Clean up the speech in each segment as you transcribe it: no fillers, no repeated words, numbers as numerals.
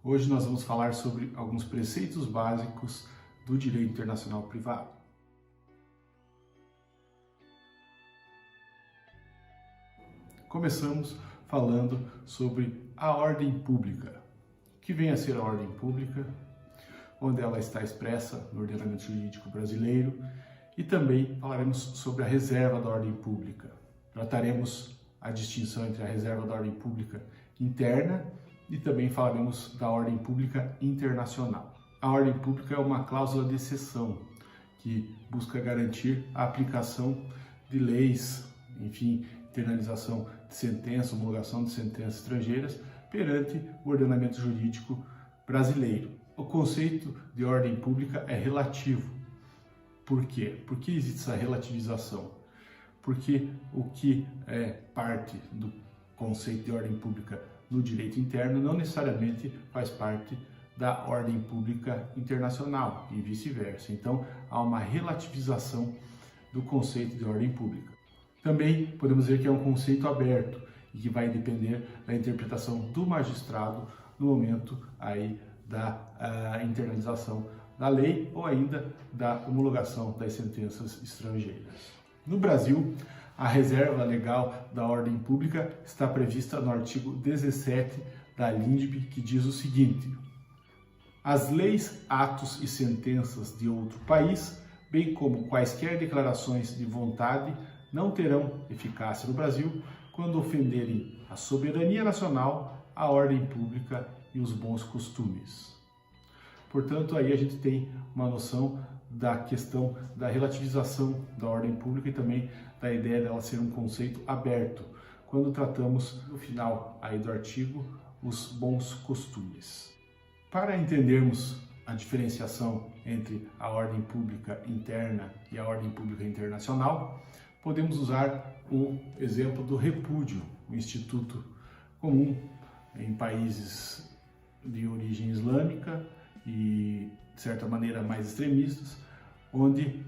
Hoje nós vamos falar sobre alguns preceitos básicos do direito internacional privado. Começamos falando sobre a ordem pública. O que vem a ser a ordem pública, onde ela está expressa no ordenamento jurídico brasileiro, e também falaremos sobre a reserva da ordem pública. Trataremos a distinção entre a reserva da ordem pública interna e também falaremos da ordem pública internacional. A ordem pública é uma cláusula de exceção que busca garantir a aplicação de leis, enfim, internalização de sentenças, homologação de sentenças estrangeiras perante o ordenamento jurídico brasileiro. O conceito de ordem pública é relativo. Por quê? Por que existe essa relativização? Porque o que é parte do conceito de ordem pública no direito interno não necessariamente faz parte da ordem pública internacional e vice-versa. Então, há uma relativização do conceito de ordem pública. Também podemos ver que é um conceito aberto e que vai depender da interpretação do magistrado no momento aí da internalização da lei ou ainda da homologação das sentenças estrangeiras. No Brasil, a reserva legal da ordem pública está prevista no artigo 17 da LINDB, que diz o seguinte: as leis, atos e sentenças de outro país, bem como quaisquer declarações de vontade, não terão eficácia no Brasil quando ofenderem a soberania nacional, a ordem pública e os bons costumes. Portanto, aí a gente tem uma noção da questão da relativização da ordem pública e também da ideia dela ser um conceito aberto, quando tratamos, no final aí do artigo, os bons costumes. Para entendermos a diferenciação entre a ordem pública interna e a ordem pública internacional, podemos usar o exemplo do repúdio, um instituto comum em países de origem islâmica e, de certa maneira, mais extremistas, onde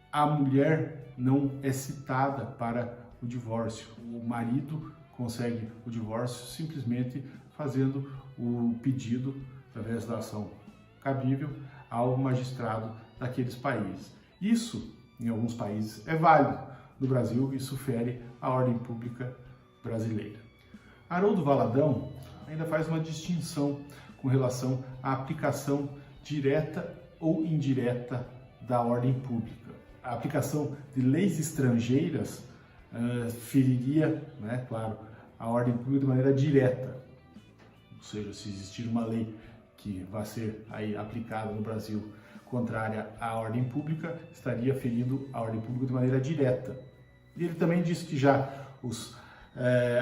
a mulher não é citada para o divórcio. O marido consegue o divórcio simplesmente fazendo o pedido, através da ação cabível, ao magistrado daqueles países. Isso, em alguns países, é válido. No Brasil, isso fere a ordem pública brasileira. Haroldo Valadão ainda faz uma distinção com relação à aplicação direta ou indireta da ordem pública. A aplicação de leis estrangeiras feriria, claro, a ordem pública de maneira direta. Ou seja, se existir uma lei que vai ser aí aplicada no Brasil contrária à ordem pública, estaria ferindo a ordem pública de maneira direta. E ele também disse que já os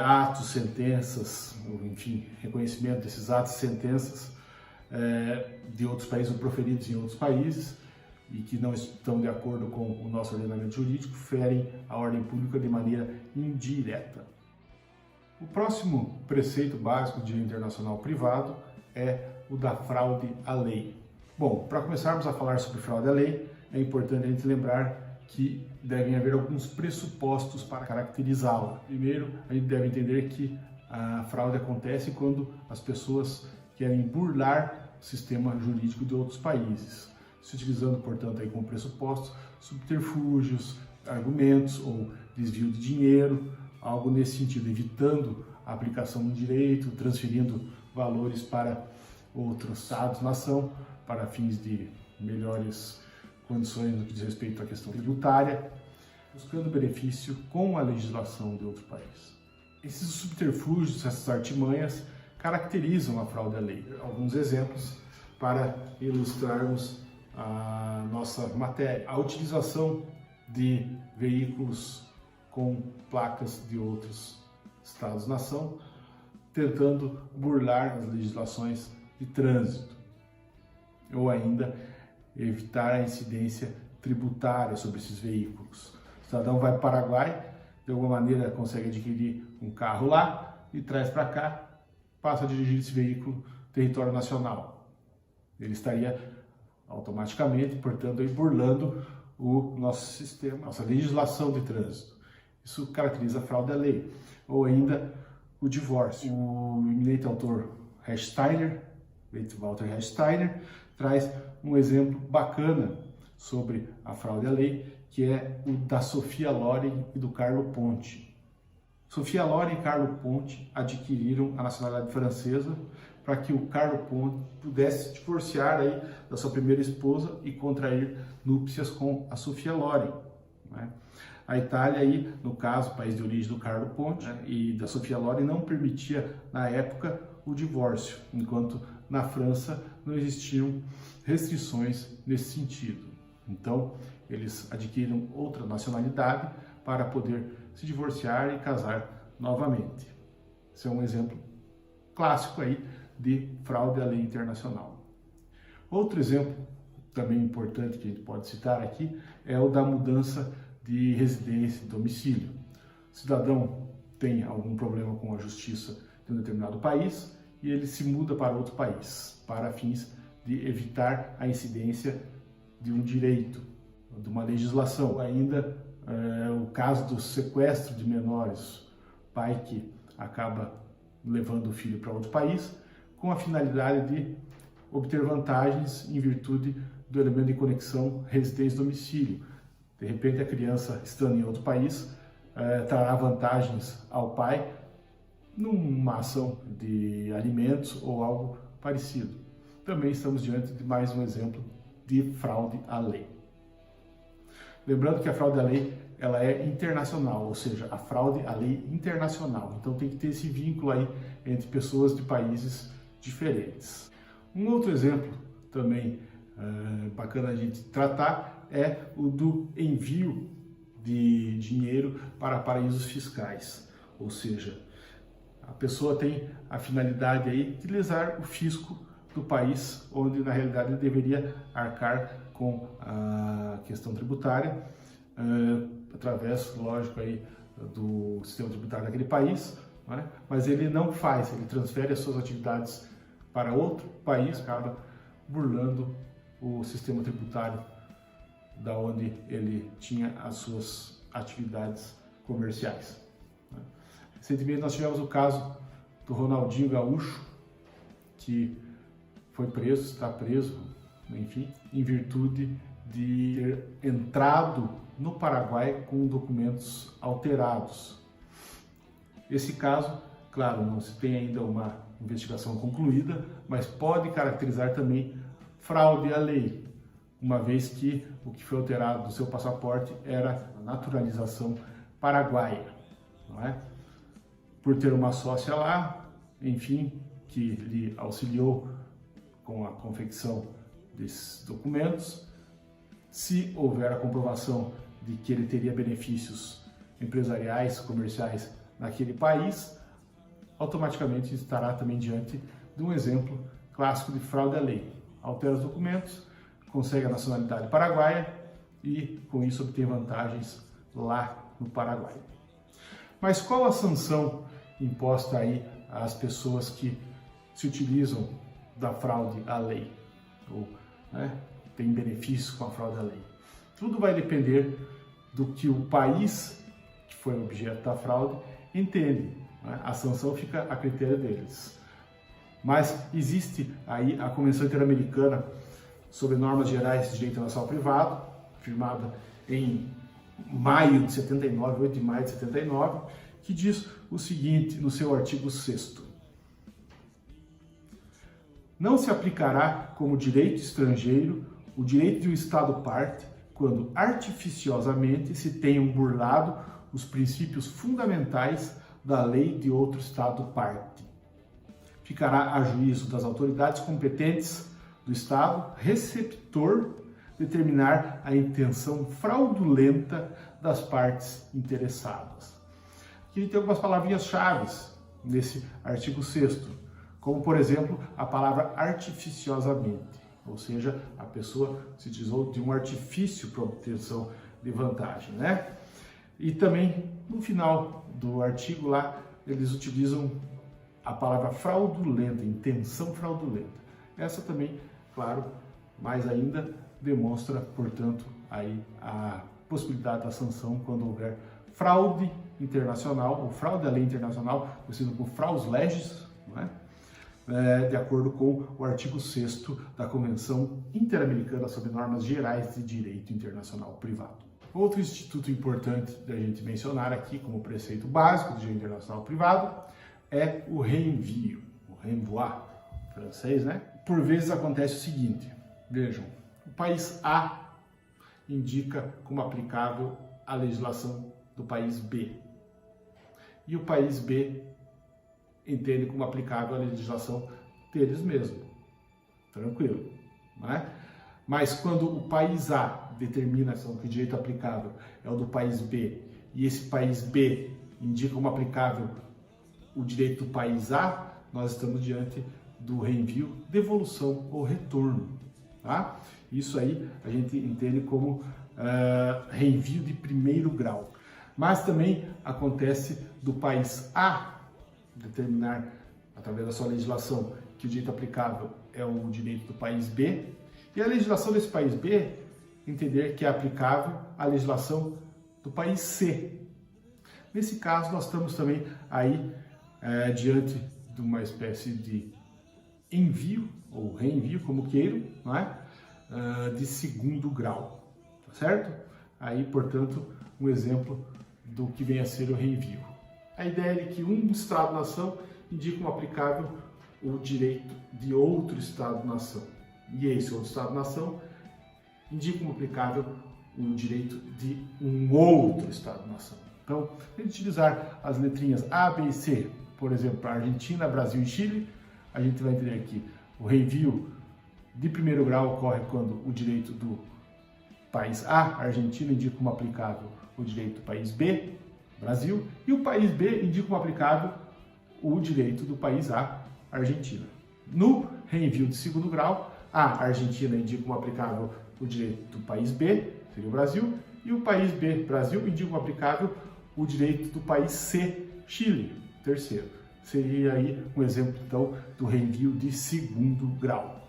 atos, sentenças, enfim, reconhecimento desses atos e sentenças de outros países, ou proferidos em outros países, e que não estão de acordo com o nosso ordenamento jurídico, ferem a ordem pública de maneira indireta. O próximo preceito básico do direito internacional privado é o da fraude à lei. Bom, para começarmos a falar sobre fraude à lei, é importante a gente lembrar que devem haver alguns pressupostos para caracterizá-la. Primeiro, a gente deve entender que a fraude acontece quando as pessoas querem burlar o sistema jurídico de outros países, se utilizando, portanto, aí como pressupostos, subterfúgios, argumentos ou desvio de dinheiro, algo nesse sentido, evitando a aplicação do direito, transferindo valores para outros estados-nação, para fins de melhores condições no que diz respeito à questão tributária, buscando benefício com a legislação de outro país. Esses subterfúgios, essas artimanhas, caracterizam a fraude à lei. Alguns exemplos para ilustrarmos a nossa matéria. A utilização de veículos com placas de outros estados-nação, tentando burlar as legislações de trânsito, ou ainda evitar a incidência tributária sobre esses veículos. O cidadão vai para o Paraguai, de alguma maneira consegue adquirir um carro lá e traz para cá, passa a dirigir esse veículo no território nacional. Ele estaria automaticamente, portanto, burlando o nosso sistema, nossa legislação de trânsito. Isso caracteriza a fraude à lei. Ou ainda o divórcio. O eminente autor Steiner Walter Hechsteiner, traz um exemplo bacana sobre a fraude à lei, que é o da Sophia Loren e do Carlo Ponti. Sophia Loren e Carlo Ponti adquiriram a nacionalidade francesa para que o Carlo Ponti pudesse se divorciar aí da sua primeira esposa e contrair núpcias com a Sophia Loren, né? A Itália aí, no caso, país de origem do Carlo Ponti, né, e da Sophia Loren, não permitia na época o divórcio, enquanto na França não existiam restrições nesse sentido. Então, eles adquiriram outra nacionalidade para poder se divorciar e casar novamente. Esse é um exemplo clássico aí de fraude à lei internacional. Outro exemplo também importante que a gente pode citar aqui é o da mudança de residência, de domicílio. O cidadão tem algum problema com a justiça de um determinado país e ele se muda para outro país, para fins de evitar a incidência de um direito, de uma legislação. Ou ainda o caso do sequestro de menores, pai que acaba levando o filho para outro país com a finalidade de obter vantagens em virtude do elemento de conexão residência-domicílio. De repente, a criança, estando em outro país, trará vantagens ao pai numa ação de alimentos ou algo parecido. Também estamos diante de mais um exemplo de fraude à lei. Lembrando que a fraude à lei ela é internacional, ou seja, a fraude à lei internacional. Então tem que ter esse vínculo aí entre pessoas de países diferentes. Um outro exemplo também bacana a gente tratar é o do envio de dinheiro para paraísos fiscais, ou seja, a pessoa tem a finalidade aí de lesar o fisco do país onde na realidade ele deveria arcar com a questão tributária através, lógico, aí do sistema tributário daquele país, né? Mas ele não faz, ele transfere as suas atividades para outro país, acaba burlando o sistema tributário da onde ele tinha as suas atividades comerciais. Recentemente nós tivemos o caso do Ronaldinho Gaúcho, que foi preso, está preso, enfim, em virtude de ter entrado no Paraguai com documentos alterados. Esse caso, claro, não se tem ainda uma investigação concluída, mas pode caracterizar também fraude à lei, uma vez que o que foi alterado do seu passaporte era a naturalização paraguaia, não é? Por ter uma sócia lá, enfim, que lhe auxiliou com a confecção desses documentos, se houver a comprovação de que ele teria benefícios empresariais, comerciais naquele país, automaticamente estará também diante de um exemplo clássico de fraude à lei. Altera os documentos, consegue a nacionalidade paraguaia e com isso obtém vantagens lá no Paraguai. Mas qual a sanção imposta aí às pessoas que se utilizam da fraude à lei ou têm benefícios com a fraude à lei? Tudo vai depender do que o país que foi objeto da fraude entende, né? A sanção fica a critério deles. Mas existe aí a Convenção Interamericana sobre Normas Gerais de Direito Internacional Privado, firmada em maio de 79, 8 de maio de 79, que diz o seguinte no seu artigo 6º: não se aplicará como direito estrangeiro o direito de um Estado parte quando artificiosamente se tenham burlado os princípios fundamentais da lei de outro Estado parte. Ficará a juízo das autoridades competentes do Estado receptor determinar a intenção fraudulenta das partes interessadas. Aqui tem algumas palavrinhas-chave nesse artigo 6º, como, por exemplo, a palavra artificiosamente, ou seja, a pessoa se utilizou de um artifício para obtenção de vantagem, né? E também, no final do artigo lá, eles utilizam a palavra fraudulenta, intenção fraudulenta. Essa também, claro, mais ainda demonstra, portanto, aí a possibilidade da sanção quando houver fraude internacional, ou fraude à lei internacional, conhecido por fraus legis, não é? de acordo com o artigo 6º da Convenção Interamericana sobre Normas Gerais de Direito Internacional Privado. Outro instituto importante da gente mencionar aqui como preceito básico do direito internacional privado é o renvio, o renvoi, francês, né? Por vezes acontece o seguinte, vejam, o país A indica como aplicável a legislação do país B e o país B entende como aplicável a legislação deles mesmos. Tranquilo, não é? Mas quando o país A determina que o direito aplicável é o do país B e esse país B indica como aplicável o direito do país A, nós estamos diante do renvio, devolução ou retorno. Tá? Isso aí a gente entende como renvio de primeiro grau. Mas também acontece do país A determinar, através da sua legislação, que o direito aplicável é o direito do país B, e a legislação desse país B entender que é aplicável a legislação do país C. Nesse caso, nós estamos também aí diante de uma espécie de envio, ou reenvio, como queiram, não é? De segundo grau, tá certo? Aí, portanto, um exemplo do que vem a ser o reenvio. A ideia é que um Estado-nação indica como aplicável o direito de outro Estado-nação. E esse outro Estado-nação indica como aplicável o direito de um outro Estado-nação. Então, se a gente utilizar as letrinhas A, B e C, por exemplo, para Argentina, Brasil e Chile, a gente vai entender que o reenvio de primeiro grau ocorre quando o direito do país A, Argentina, indica como aplicável o direito do país B, Brasil, e o país B indica como aplicável o direito do país A, Argentina. No reenvio de segundo grau, a Argentina indica como aplicável o direito do país B, seria o Brasil, e o país B, Brasil, indica como aplicável o direito do país C, Chile, terceiro. Seria aí um exemplo, então, do reenvio de segundo grau.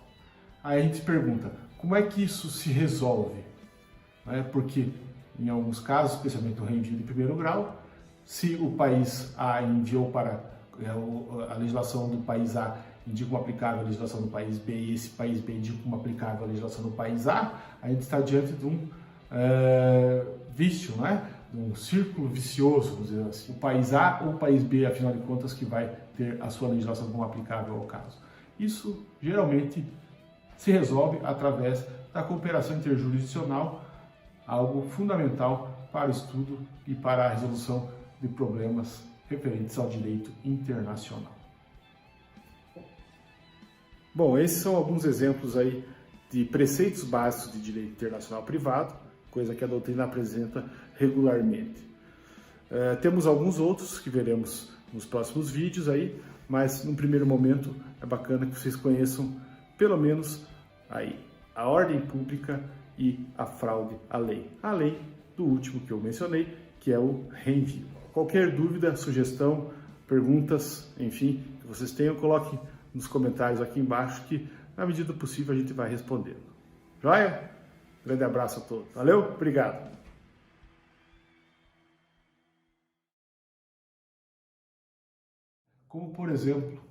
Aí a gente se pergunta, como é que isso se resolve? Porque, em alguns casos, especialmente o reenvio de primeiro grau, se o país A enviou para a legislação do país A indica como aplicável a legislação do país B e esse país B indica como aplicável a legislação do país A, a gente está diante de um vício, né? Um círculo vicioso, vamos dizer assim. O país A ou o país B, afinal de contas, que vai ter a sua legislação como aplicável ao caso. Isso geralmente se resolve através da cooperação interjurisdicional, algo fundamental para o estudo e para a resolução de problemas referentes ao direito internacional. Bom, esses são alguns exemplos aí de preceitos básicos de direito internacional privado, coisa que a doutrina apresenta regularmente. Temos alguns outros que veremos nos próximos vídeos aí, mas num primeiro momento é bacana que vocês conheçam pelo menos aí a ordem pública e a fraude à lei. Além do último que eu mencionei, que é o reenvio. Qualquer dúvida, sugestão, perguntas, enfim, que vocês tenham, coloquem nos comentários aqui embaixo que, na medida do possível, a gente vai respondendo. Joia? Grande abraço a todos. Valeu? Obrigado. Como, por exemplo,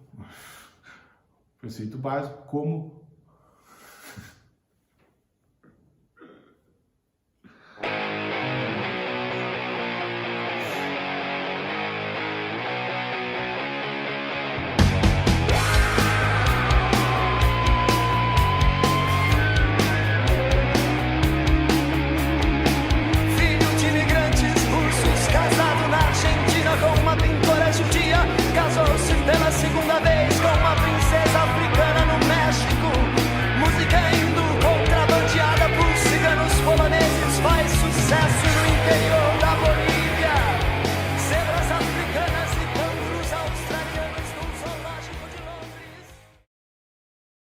preceito básico, como